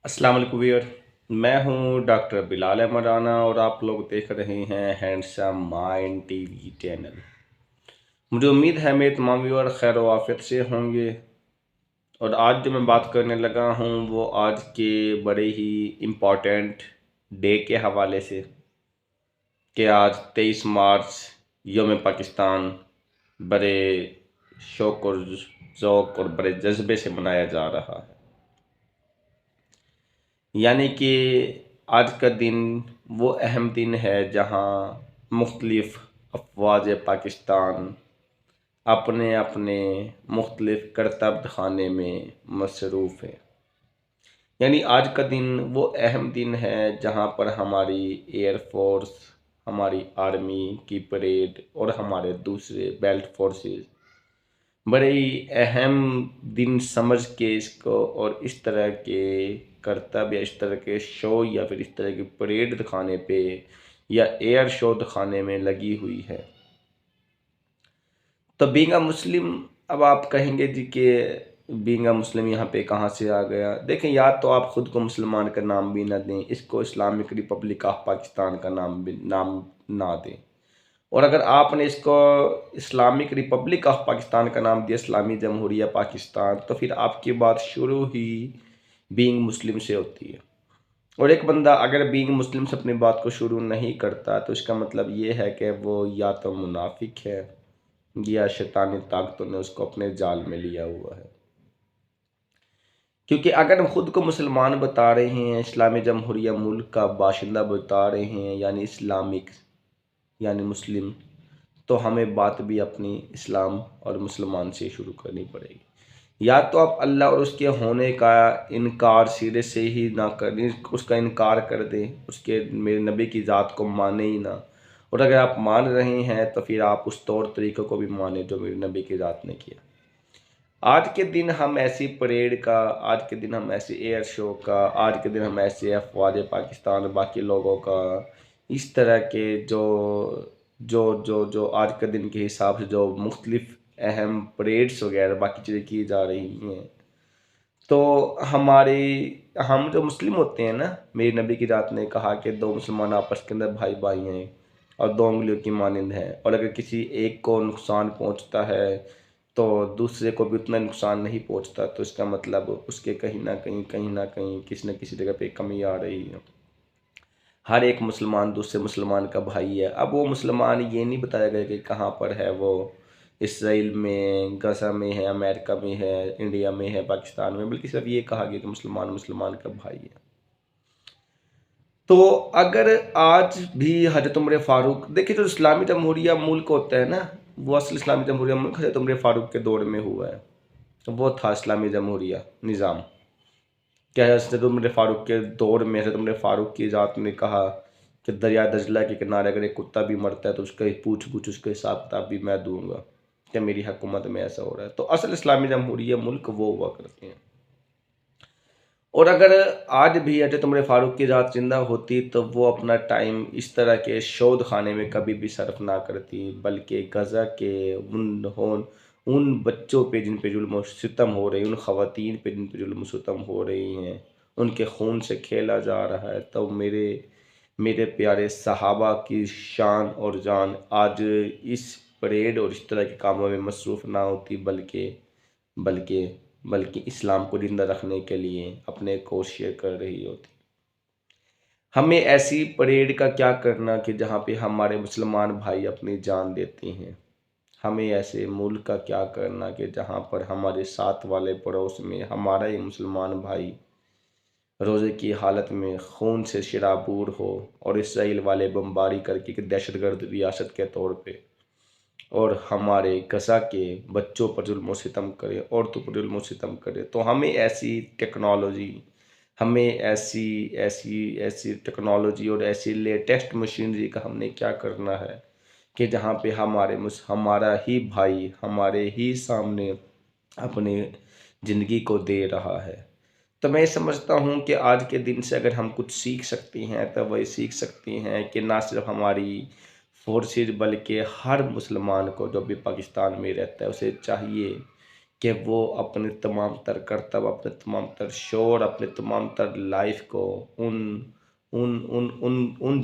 السلام علیکم ویور، میں ہوں ڈاکٹر بلال احمد رانا اور آپ لوگ دیکھ رہے ہیں handsome mind T V channel. مجھے امید ہے میرے تمام ویور خیر و عافیت سے ہوں گے، اور آج جو میں بات کرنے لگا ہوں وہ آج کے بڑے ہی امپورٹنٹ ڈے کے حوالے سے، کہ آج 23 مارچ یوم پاکستان بڑے شوق اور ذوق اور بڑے جذبے سے منایا جا رہا ہے۔ یعنی کہ آج کا دن وہ اہم دن ہے جہاں مختلف افواج پاکستان اپنے اپنے مختلف کرتب دکھانے میں مصروف ہے۔ یعنی آج کا دن وہ اہم دن ہے جہاں پر ہماری ایئر فورس، ہماری آرمی کی پریڈ اور ہمارے دوسرے بیلٹ فورسز بڑے ہی اہم دن سمجھ کے اس کو اور اس طرح کے کرتب یا اس طرح کے شو یا پھر اس طرح کی پریڈ دکھانے پہ یا ایئر شو دکھانے میں لگی ہوئی ہے۔ تو بینگ اے مسلم، اب آپ کہیں گے جی کہ بینگ اے مسلم یہاں پہ کہاں سے آ گیا؟ دیکھیں، یا تو آپ خود کو مسلمان کا نام بھی نہ دیں، اس کو اسلامک ریپبلک آف پاکستان کا نام نہ دیں، اور اگر آپ نے اس کو اسلامک ریپبلک آف پاکستان کا نام دیا، اسلامی جمہوریہ پاکستان، تو پھر آپ کی بات شروع ہی بینگ مسلم سے ہوتی ہے۔ اور ایک بندہ اگر بینگ مسلم سے اپنی بات کو شروع نہیں کرتا تو اس کا مطلب یہ ہے کہ وہ یا تو منافق ہے یا شیطانی طاقتوں نے اس کو اپنے جال میں لیا ہوا ہے۔ کیونکہ اگر ہم خود کو مسلمان بتا رہے ہیں، اسلامی جمہوریہ ملک کا باشندہ بتا رہے ہیں، یعنی اسلامک یعنی مسلم، تو ہمیں بات بھی اپنی اسلام اور مسلمان سے شروع کرنی پڑے گی۔ یا تو آپ اللہ اور اس کے ہونے کا انکار سرے سے ہی نہ کریں، اس کا انکار کر دیں، اس کے میرے نبی کی ذات کو مانیں ہی نہ، اور اگر آپ مان رہے ہیں تو پھر آپ اس طور طریقے کو بھی مانیں جو میرے نبی کی ذات نے کیا۔ آج کے دن ہم ایسی پریڈ کا، آج کے دن ہم ایسے ایئر شو کا، آج کے دن ہم ایسے افواج پاکستان باقی لوگوں کا اس طرح کے جو آج کے دن کے حساب سے جو مختلف اہم پریڈس وغیرہ باقی چیزیں کی جا رہی ہیں، تو ہم جو مسلم ہوتے ہیں نا، میری نبی کی ذات نے کہا کہ دو مسلمان آپس کے اندر بھائی بھائی ہیں اور دو انگلیوں کی مانند ہیں، اور اگر کسی ایک کو نقصان پہنچتا ہے تو دوسرے کو بھی اتنا نقصان نہیں پہنچتا، تو اس کا مطلب اس کے کہیں نہ کہیں کسی نہ کسی جگہ پہ کمی آ رہی ہے۔ ہر ایک مسلمان دوسرے مسلمان کا بھائی ہے۔ اب وہ مسلمان یہ نہیں بتایا گیا کہ کہاں پر ہے، وہ اسرائیل میں، غزہ میں ہے، امریکہ میں ہے، انڈیا میں ہے، پاکستان میں، بلکہ صرف یہ کہا گیا کہ مسلمان کا بھائی ہے۔ تو اگر آج بھی حضرت عمر فاروق، دیکھیں جو اسلامی جمہوریہ ملک ہوتا ہے نا، وہ اصل اسلامی جمہوریہ ملک حضرت عمر فاروق کے دور میں ہوا ہے، وہ تھا اسلامی جمہوریہ نظام۔ کیا حضرت عمر فاروق کے دور میں حضرت عمر فاروق کی ذات نے کہا کہ دریا دجلہ کے کنارے اگر ایک کتا بھی مرتا ہے تو اس کا پوچھ اس کا حساب کتاب بھی میں دوں گا، کہ میری حکومت میں ایسا ہو رہا ہے۔ تو اصل اسلامی جمہوریہ ملک وہ ہوا کرتے ہیں۔ اور اگر آج بھی حضرت عمر فاروق کی ذات زندہ ہوتی تو وہ اپنا ٹائم اس طرح کے شو دکھانے میں کبھی بھی صرف نہ کرتی، بلکہ غزہ کے ان بچوں پہ جن پہ ظلم و ستم ہو رہی، ان خواتین پہ جن پہ ظلم و ستم ہو رہی ہیں، ان کے خون سے کھیلا جا رہا ہے، تو میرے پیارے صحابہ کی شان اور جان آج اس پریڈ اور اس طرح کے کاموں میں مصروف نہ ہوتی، بلکہ اسلام کو زندہ رکھنے کے لیے اپنے کوششیں کر رہی ہوتی۔ ہمیں ایسی پریڈ کا کیا کرنا کہ جہاں پہ ہمارے مسلمان بھائی اپنی جان دیتے ہیں؟ ہمیں ایسے ملک کا کیا کرنا کہ جہاں پر ہمارے ساتھ والے پڑوس میں ہمارا ہی مسلمان بھائی روزے کی حالت میں خون سے شرابور ہو، اور اسرائیل والے بمباری کر کے دہشت گرد ریاست کے طور پہ اور ہمارے غزہ کے بچوں پر ظلم و ستم کرے، عورتوں پر ظلم و ستم کرے؟ تو ہمیں ایسی ٹیکنالوجی اور ایسی لیٹسٹ مشینری کا ہم نے کیا کرنا ہے کہ جہاں پہ ہمارا ہی بھائی ہمارے ہی سامنے اپنے زندگی کو دے رہا ہے، تو میں سمجھتا ہوں کہ آج کے دن سے اگر ہم کچھ سیکھ سکتے ہیں تو وہ سیکھ سکتے ہیں کہ نہ صرف ہماری فورسز بلکہ ہر مسلمان کو جو بھی پاکستان میں رہتا ہے اسے چاہیے کہ وہ اپنے تمام تر کرتب، اپنے تمام تر شور، اپنے تمام تر لائف کو ان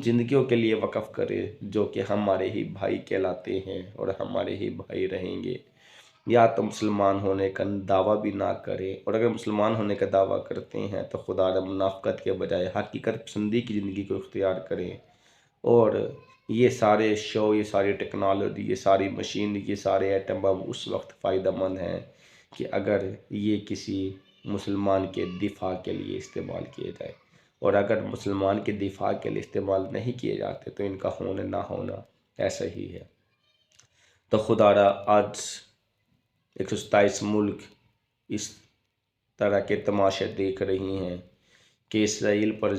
زندگیوں کے لیے وقف کرے جو کہ ہمارے ہی بھائی کہلاتے ہیں اور ہمارے ہی بھائی رہیں گے۔ یا تو مسلمان ہونے کا دعویٰ بھی نہ کریں، اور اگر مسلمان ہونے کا دعویٰ کرتے ہیں تو خدا را منافقت کے بجائے حقیقت پسندی کی زندگی کو اختیار کریں۔ اور یہ سارے شو، یہ ساری ٹیکنالوجی، یہ ساری مشین، یہ سارے ایٹم بم اس وقت فائدہ مند ہیں کہ اگر یہ کسی مسلمان کے دفاع کے لیے استعمال کیے جائے، اور اگر مسلمان کے دفاع کے لیے استعمال نہیں کیے جاتے تو ان کا ہونا نہ ہونا ایسا ہی ہے۔ تو خدا را آج 127 ملک اس طرح کے تماشے دیکھ رہی ہیں کہ اسرائیل پر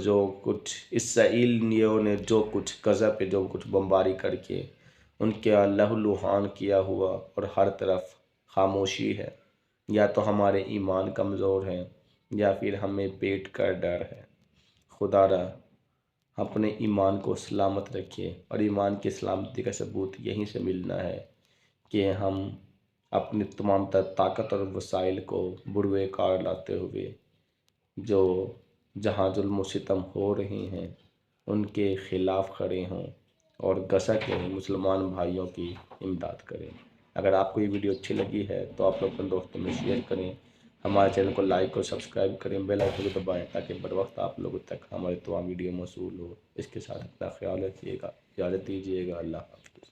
اسرائیلیوں نے جو کچھ غزہ پہ جو کچھ بمباری کر کے ان کے لہو لہان کیا ہوا، اور ہر طرف خاموشی ہے۔ یا تو ہمارے ایمان کمزور ہیں یا پھر ہمیں پیٹ کا ڈر ہے۔ خدا را اپنے ایمان کو سلامت رکھے، اور ایمان کی سلامتی کا ثبوت یہیں سے ملنا ہے کہ ہم اپنی تمام تر طاقت اور وسائل کو بروئے کار لاتے ہوئے جو جہاں ظلم و ستم ہو رہے ہیں ان کے خلاف کھڑے ہوں، اور غزہ کے مسلمان بھائیوں کی امداد کریں۔ اگر آپ کو یہ ویڈیو اچھی لگی ہے تو آپ لوگ اپنے دوستوں میں شیئر کریں، ہمارے چینل کو لائک اور سبسکرائب کریں، بیل آئیکن کو دبائیں تاکہ بر وقت آپ لوگوں تک ہمارے تمام ویڈیو موصول ہو۔ اس کے ساتھ اپنا خیال رکھیے گا، اجازت دیجیے گا، اللہ حافظ۔